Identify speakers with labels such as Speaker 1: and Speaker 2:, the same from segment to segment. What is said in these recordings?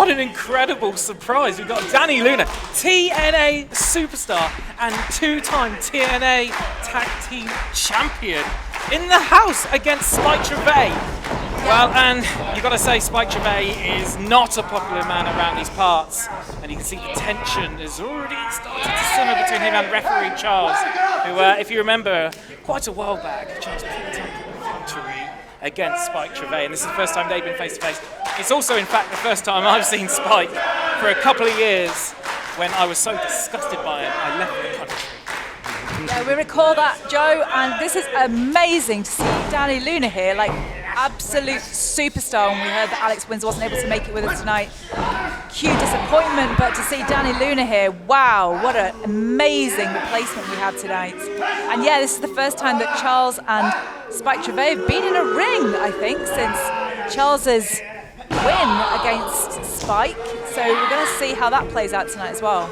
Speaker 1: what an incredible surprise. We've got Dani Luna, TNA superstar and two-time TNA Tag Team Champion in the house against Spike Trivet. Well, and you've got to say Spike Trivet is not a popular man around these parts, and you can see the tension has already started to simmer between him and referee Charles, who, if you remember, quite a while back, Charles picked up a victory against Spike Trivet, and this is the first time they've been face-to-face. It's also, in fact, the first time I've seen Spike for a couple of years. When I was so disgusted by him, I left the country.
Speaker 2: Yeah, we recall that, Joe, and this is amazing to see Dani Luna here, like absolute superstar. When we heard that Alex Windsor wasn't able to make it with us tonight, huge disappointment, but to see Dani Luna here, wow, what an amazing replacement we have tonight. And yeah, this is the first time that Charles and Spike Trivet have been in a ring, I think, since Charles's win against Spike. So we're going to see how that plays out tonight as well.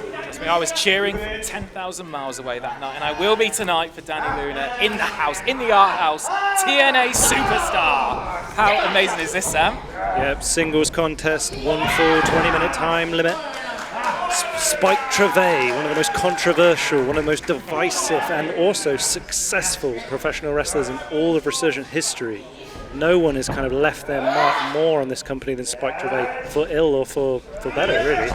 Speaker 1: I was cheering 10,000 miles away that night, and I will be tonight for Dani Luna in the house, in the art house, TNA superstar. How amazing is this, Sam?
Speaker 3: Yep, singles contest, 1 full 20-minute time limit. Spike Trivet, one of the most controversial, one of the most divisive and also successful professional wrestlers in all of Resurgence history. No one has kind of left their mark more on this company than Spike Trivet, for ill or for better, really.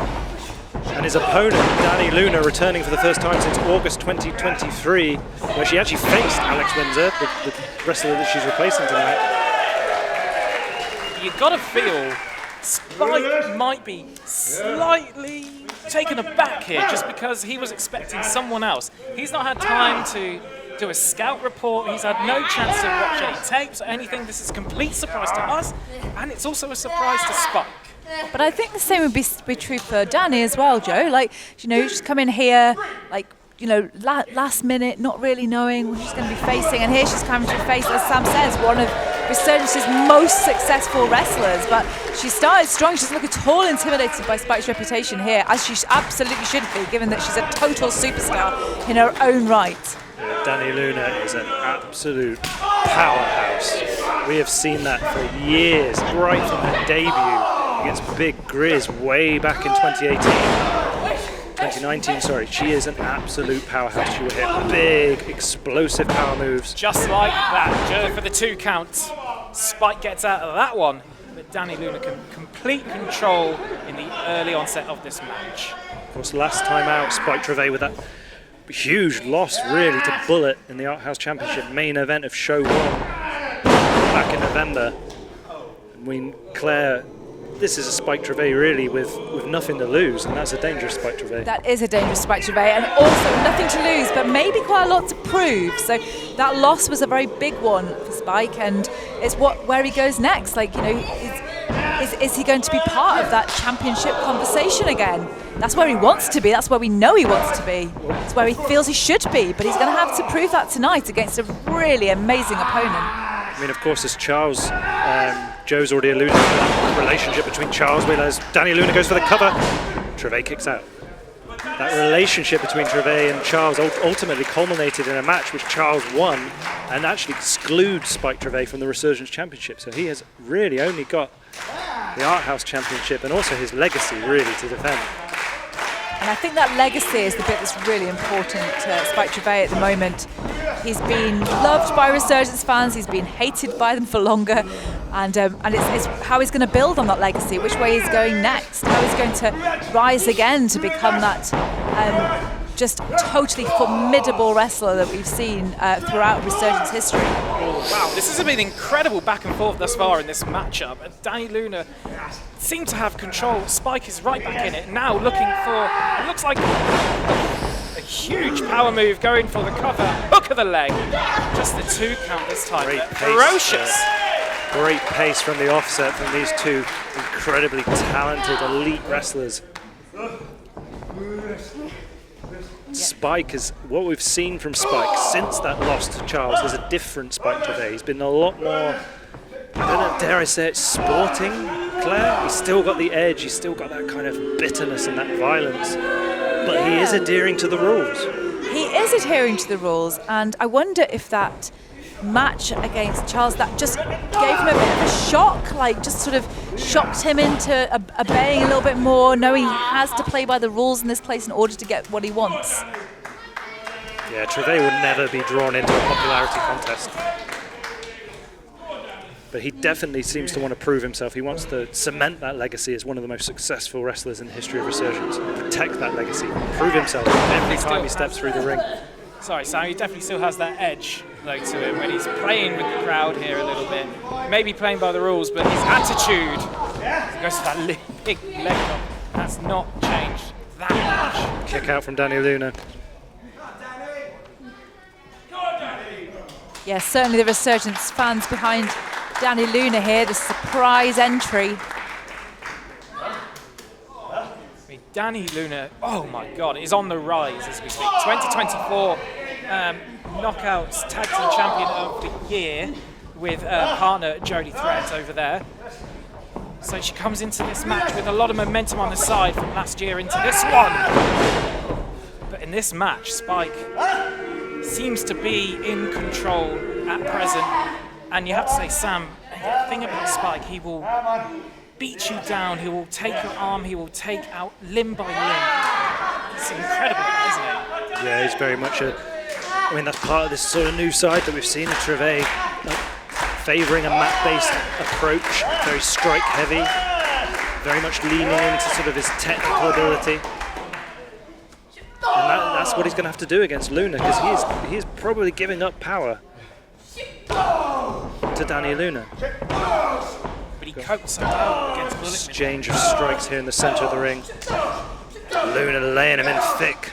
Speaker 3: And his opponent, Dani Luna, returning for the first time since August 2023, where she actually faced Alex Windsor, the wrestler that she's replacing tonight.
Speaker 1: You've got to feel Spike might be slightly taken aback here, just because he was expecting someone else. He's not had time to do a scout report, he's had no chance to watch any tapes or anything. This is a complete surprise to us, and it's also a surprise to Spike.
Speaker 2: But I think the same would be true for Dani as well, Joe. Like, you know, she's come in here, like, you know, last minute, not really knowing who she's going to be facing, and here she's coming to face, as Sam says, one of Resurgence's most successful wrestlers. But she started strong. She doesn't look at all intimidated by Spike's reputation here, as she absolutely should be, given that she's a total superstar in her own right.
Speaker 3: Dani Luna is an absolute powerhouse. We have seen that for years, right from her debut against Big Grizz way back in 2019, sorry. She is an absolute powerhouse. She will hit big, explosive power moves.
Speaker 1: Just like that, Joe, for the 2 count. Spike gets out of that one, but Dani Luna can complete control in the early onset of this match.
Speaker 3: Of course, last time out, Spike Trivet with that huge loss, really, to Bullet in the Art House Championship main event of Show 1 back in November. I mean, Claire, this is a Spike Trivet really with nothing to lose, and that's a dangerous Spike Trivet.
Speaker 2: That is a dangerous Spike Trivet, and also nothing to lose, but maybe quite a lot to prove. So that loss was a very big one for Spike, and it's where he goes next. Like, you know, is he going to be part of that championship conversation again? That's where he wants to be. That's where we know he wants to be. It's where he feels he should be. But he's going to have to prove that tonight against a really amazing opponent.
Speaker 3: I mean, of course, as Charles, Joe's already alluded to the relationship between Charles. As Dani Luna goes for the cover, Trivet kicks out. That relationship between Trivet and Charles ultimately culminated in a match which Charles won and actually excludes Spike Trivet from the Resurgence Championship. So he has really only got the Art House Championship and also his legacy really to defend.
Speaker 2: And I think that legacy is the bit that's really important to Spike Trivet at the moment. He's been loved by Resurgence fans, he's been hated by them for longer, and it's how he's going to build on that legacy, which way he's going next, how he's going to rise again to become that just totally formidable wrestler that we've seen throughout Resurgence history.
Speaker 1: Oh, wow, this has been incredible back and forth thus far in this matchup. Dani Luna seemed to have control. Spike is right back in it now, looking for, it looks like a huge power move, going for the cover, hook of the leg. Just the 2 count this time.
Speaker 3: Great pace,
Speaker 1: ferocious.
Speaker 3: Great pace from the offset from these 2 incredibly talented elite wrestlers. Spike is what we've seen from Spike since that loss to Charles. There's a different Spike today. He's been a lot more, I don't know, dare I say it, sporting, Claire. He's still got the edge, he's still got that kind of bitterness and that violence, but he is adhering to the rules.
Speaker 2: He is adhering to the rules, and I wonder if that match against Charles that just gave him a bit of a shock, like just sort of shocked him into obeying a little bit more, knowing he has to play by the rules in this place in order to get what he wants.
Speaker 3: Yeah, Trivet will never be drawn into a popularity contest. But he definitely seems to want to prove himself. He wants to cement that legacy as one of the most successful wrestlers in the history of Resurgence. Protect that legacy, prove himself every time he steps through the ring.
Speaker 1: Sorry, Sam, he definitely still has that edge, though, to him when he's playing with the crowd here a little bit. Maybe playing by the rules, but his attitude, he goes for that big leg lock, that's not changed that much.
Speaker 3: Kick out from Dani Luna.
Speaker 2: Yeah, certainly the Resurgence fans behind Dani Luna here, the surprise entry.
Speaker 1: I mean, Dani Luna, oh my God, is on the rise as we speak. 2024 Knockouts Tag Team Champion of the Year with partner Jodie Threat over there. So she comes into this match with a lot of momentum on the side from last year into this one. But in this match, Spike seems to be in control at present. And you have to say, Sam, the thing about Spike, he will beat you down, he will take your arm, he will take out limb by limb. It's incredible, isn't it?
Speaker 3: Yeah, he's very much I mean, that's part of this sort of new side that we've seen in Trivet, favouring a mat-based approach, very strike-heavy, very much leaning into sort of his technical ability. And that's what he's going to have to do against Luna, because he is probably giving up power to Dani Luna.
Speaker 1: But he copes so well against Bullet.
Speaker 3: Exchange of strikes here in the centre of the ring. Luna laying him in thick.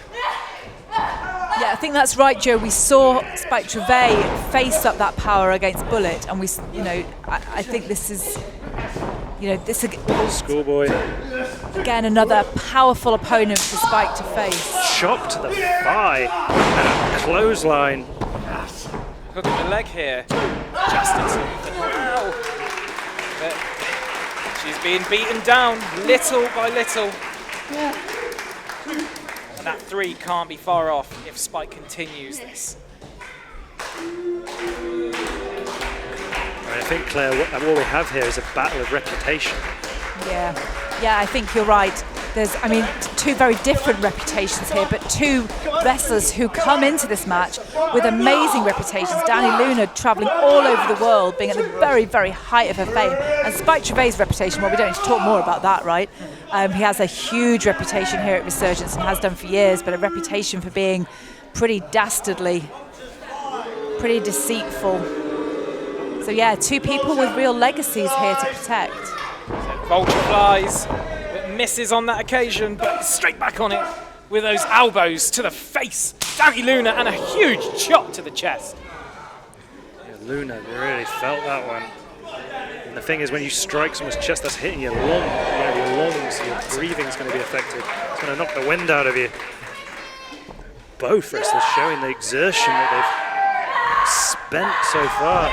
Speaker 2: Yeah, I think that's right, Joe. We saw Spike Trivet face up that power against Bullet, and I think this is, this
Speaker 3: Schoolboy.
Speaker 2: again another powerful opponent for Spike to face.
Speaker 3: Chop to the thigh and a clothesline.
Speaker 1: Hook in the leg here. Justice. Wow. But she's being beaten down little by little. And that 3 can't be far off if Spike continues this.
Speaker 3: I think, Claire, what we have here is a battle of reputation.
Speaker 2: Yeah, I think you're right. There's, 2 very different reputations here, but 2 wrestlers who come into this match with amazing reputations. Dani Luna traveling all over the world, being at the very, very height of her fame. And Spike Trivet's reputation, well, we don't need to talk more about that, right? He has a huge reputation here at Resurgence and has done for years, but a reputation for being pretty dastardly, pretty deceitful. So yeah, 2 people with real legacies here to protect.
Speaker 1: So Vulture flies, but misses on that occasion, but straight back on it with those elbows to the face. Dani Luna and a huge chop to the chest.
Speaker 3: Yeah, Luna really felt that one. And the thing is, when you strike someone's chest, that's hitting your lungs, your breathing's going to be affected. It's going to knock the wind out of you. Both wrestlers showing the exertion that they've spent so far.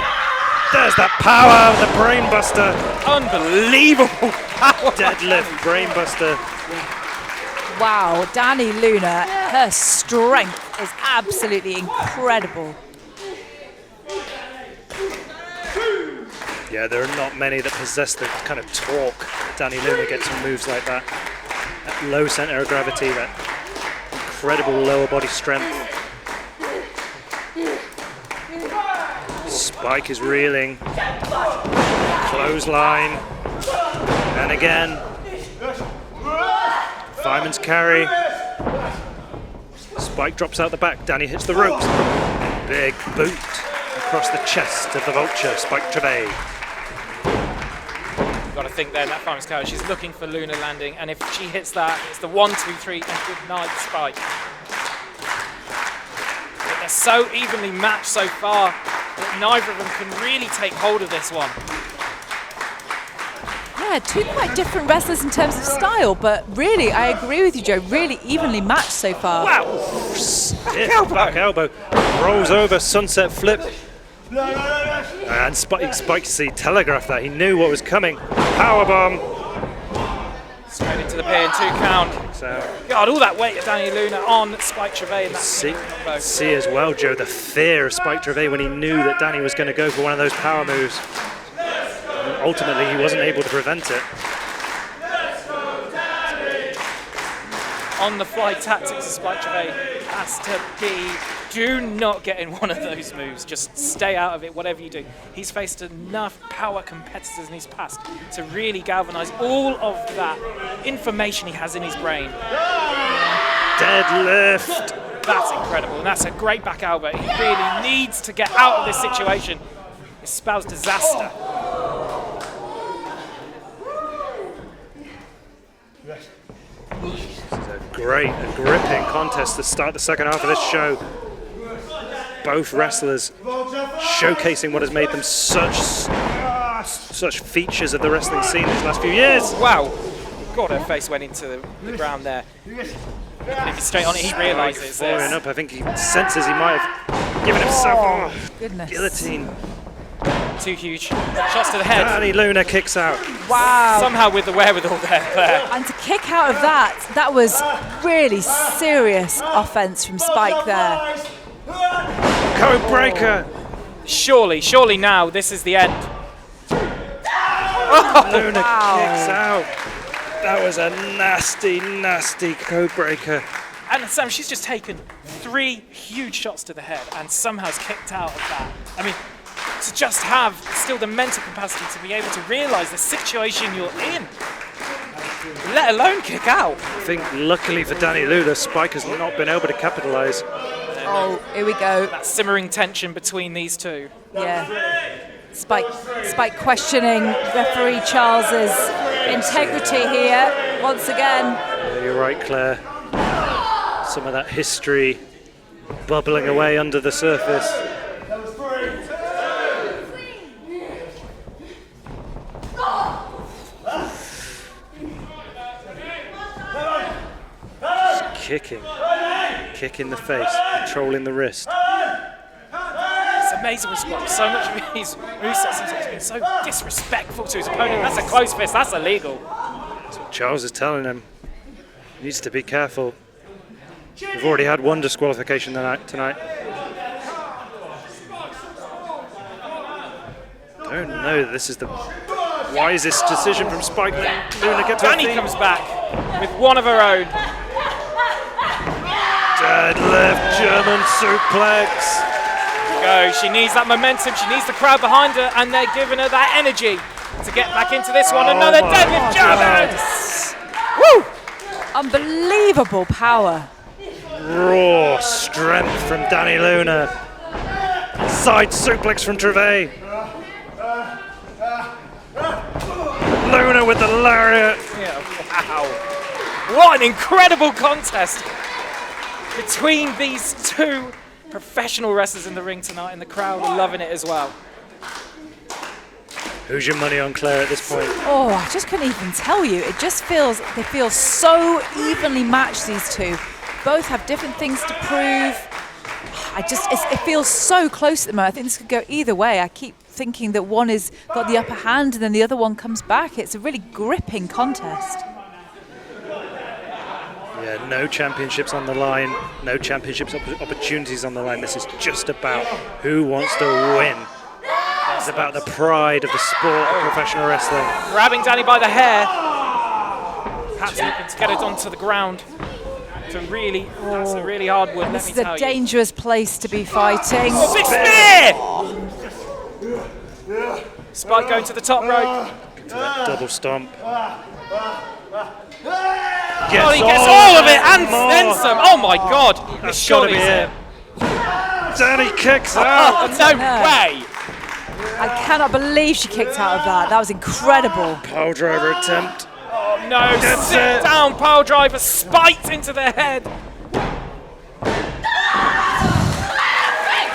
Speaker 3: There's that power, the brainbuster.
Speaker 1: Unbelievable power.
Speaker 3: Deadlift brainbuster.
Speaker 2: Wow, Dani Luna, her strength is absolutely incredible.
Speaker 3: Yeah, there are not many that possess the kind of torque that Dani Luna gets on moves like that. That low center of gravity, that incredible lower body strength. Spike is reeling. Clothesline. And again. Fireman's carry. Spike drops out the back. Dani hits the ropes. Big boot across the chest of the Vulture, Spike Trivet.
Speaker 1: You've got to think there in that fireman's carry, she's looking for Luna landing, and if she hits that, it's the 1, 2, 3, and good night, Spike. But they're so evenly matched so far that neither of them can really take hold of this one.
Speaker 2: Yeah, 2 quite different wrestlers in terms of style, but really, I agree with you, Joe, really evenly matched so far.
Speaker 3: Wow! Stiff back elbow. Rolls over, sunset flip. And Spike telegraphed that. He knew what was coming. Powerbomb.
Speaker 1: Straight into the pin, 2 count.
Speaker 3: kicks out.
Speaker 1: God, all that weight of Dani Luna on Spike Trivet in that combo.
Speaker 3: See as well, Joe, the fear of Spike Trivet when he knew that Dani was going to go for one of those power moves. And ultimately, he wasn't able to prevent it.
Speaker 1: On the fly tactics of Spike Trivet has to be, do not get in one of those moves. Just stay out of it, whatever you do. He's faced enough power competitors in his past to really galvanize all of that information he has in his brain.
Speaker 3: Deadlift.
Speaker 1: That's incredible, and that's a great back elbow. He really needs to get out of this situation. It spells disaster.
Speaker 3: Great and gripping contest to start the second half of this show. Both wrestlers showcasing what has made them such features of the wrestling scene these last few years.
Speaker 1: Wow, God, her face went into the ground there. If he's straight on it, he realises
Speaker 3: Following
Speaker 1: this.
Speaker 3: up, I think he senses he might have given himself
Speaker 2: Goodness.
Speaker 3: guillotine.
Speaker 1: Two huge shots to the head.
Speaker 3: Dani Luna kicks out.
Speaker 2: Wow.
Speaker 1: Somehow with the wherewithal there.
Speaker 2: And to kick out of that was really serious offense from Spike there.
Speaker 3: Code breaker.
Speaker 1: Surely now this is the end.
Speaker 3: Luna kicks out. That was a nasty code breaker.
Speaker 1: And Sam, she's just taken 3 huge shots to the head and somehow has kicked out of that. I mean, to just have still the mental capacity to be able to realise the situation you're in, let alone kick out.
Speaker 3: I think luckily for Dani Luna, Spike has not been able to capitalise.
Speaker 2: Oh, here we go.
Speaker 1: That simmering tension between these two.
Speaker 2: Yeah. Spike questioning referee Charles's integrity here once again.
Speaker 3: Yeah, you're right, Claire. Some of that history bubbling away under the surface. Kick in the face, controlling the wrist.
Speaker 1: It's amazing response. So much of his moveset seems like he's been so disrespectful to his opponent. That's a close fist, that's illegal.
Speaker 3: That's what Charles is telling him. He needs to be careful. We've already had one disqualification tonight. Don't know that this is the wisest decision from Spike. Luna gets her
Speaker 1: Dani
Speaker 3: feet.
Speaker 1: comes back with one of her own.
Speaker 3: Deadlift, German suplex.
Speaker 1: Go. She needs that momentum. She needs the crowd behind her, and they're giving her that energy to get back into this one. Another
Speaker 3: my
Speaker 1: deadlift, German.
Speaker 2: Woo! Unbelievable power.
Speaker 3: Raw strength from Dani Luna. Side suplex from Trivet. Luna with the lariat.
Speaker 1: Yeah, wow. What an incredible contest between these two professional wrestlers in the ring tonight, and the crowd are loving it as well.
Speaker 3: Who's your money on Claire at this point?
Speaker 2: Oh, I just couldn't even tell you. It just feels, they feel so evenly matched, these two. Both have different things to prove. It feels so close at the moment. I think this could go either way. I keep thinking that one has got the upper hand and then the other one comes back. It's a really gripping contest.
Speaker 3: Yeah, no championships on the line, no championships opportunities on the line. This is just about who wants to win. It's about the pride of the sport of professional wrestling.
Speaker 1: Grabbing Dani by the hair. Perhaps looking to get it onto the ground. That's a really hard one, let
Speaker 2: This
Speaker 1: me
Speaker 2: is a
Speaker 1: tell you.
Speaker 2: dangerous place to be fighting.
Speaker 1: Oh, big spear! Spike going to the top rope.
Speaker 3: To that double stomp.
Speaker 1: Oh, he gets all of it and then some. Oh my God! This surely is it.
Speaker 3: Dani kicks out.
Speaker 1: Oh, no way!
Speaker 2: I cannot believe she kicked out of that. That was incredible.
Speaker 3: Pile driver attempt.
Speaker 1: Oh no!
Speaker 3: Gets
Speaker 1: Sit
Speaker 3: it.
Speaker 1: down, pile driver, spiked into the head.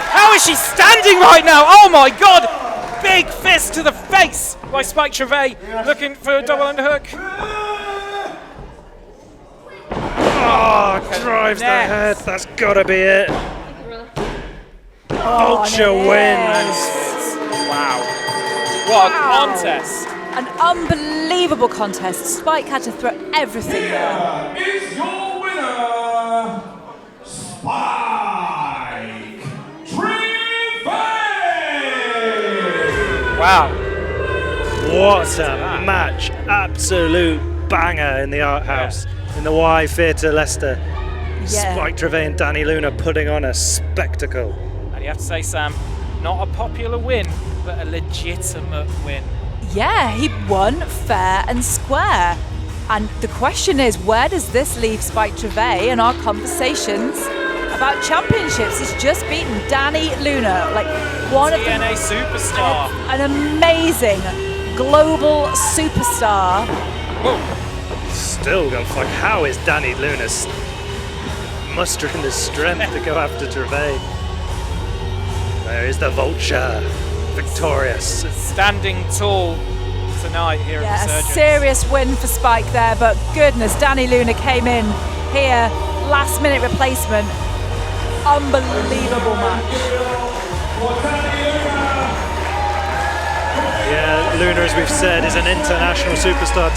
Speaker 1: How is she standing right now? Oh my God! Big fist to the face by Spike Trivet, looking for a double underhook.
Speaker 3: Oh, drives the head. That's got to be it. Vulture wins.
Speaker 1: Wow. What a contest.
Speaker 2: An unbelievable contest. Spike had to throw everything there.
Speaker 4: Is your winner, Spike Trivet!
Speaker 1: Wow.
Speaker 3: What a match. Absolute banger in the Art House in the Y Theatre Leicester.
Speaker 2: Yeah.
Speaker 3: Spike Trivet and Dani Luna putting on a spectacle.
Speaker 1: And you have to say, Sam, not a popular win, but a legitimate win.
Speaker 2: Yeah, he won fair and square. And the question is, where does this leave Spike Trivet in our conversations about championships? He's just beaten Dani Luna, like one of
Speaker 1: TNA superstar.
Speaker 2: an amazing global superstar.
Speaker 1: Whoa.
Speaker 3: Still going like, how is Dani Luna mustering the strength to go after Trivet? There is the Vulture, victorious.
Speaker 1: Standing tall tonight here
Speaker 2: Yeah,
Speaker 1: at
Speaker 2: a
Speaker 1: Resurgence.
Speaker 2: serious win for Spike there, but goodness, Dani Luna came in here, last minute replacement. Unbelievable match.
Speaker 3: Yeah, Luna, as we've said, is an international superstar,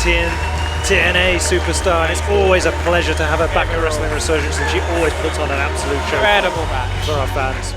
Speaker 3: TNA superstar, and it's always a pleasure to have her back at Wrestling Resurgence, and she always puts on an absolute show
Speaker 1: Incredible match.
Speaker 3: for our fans.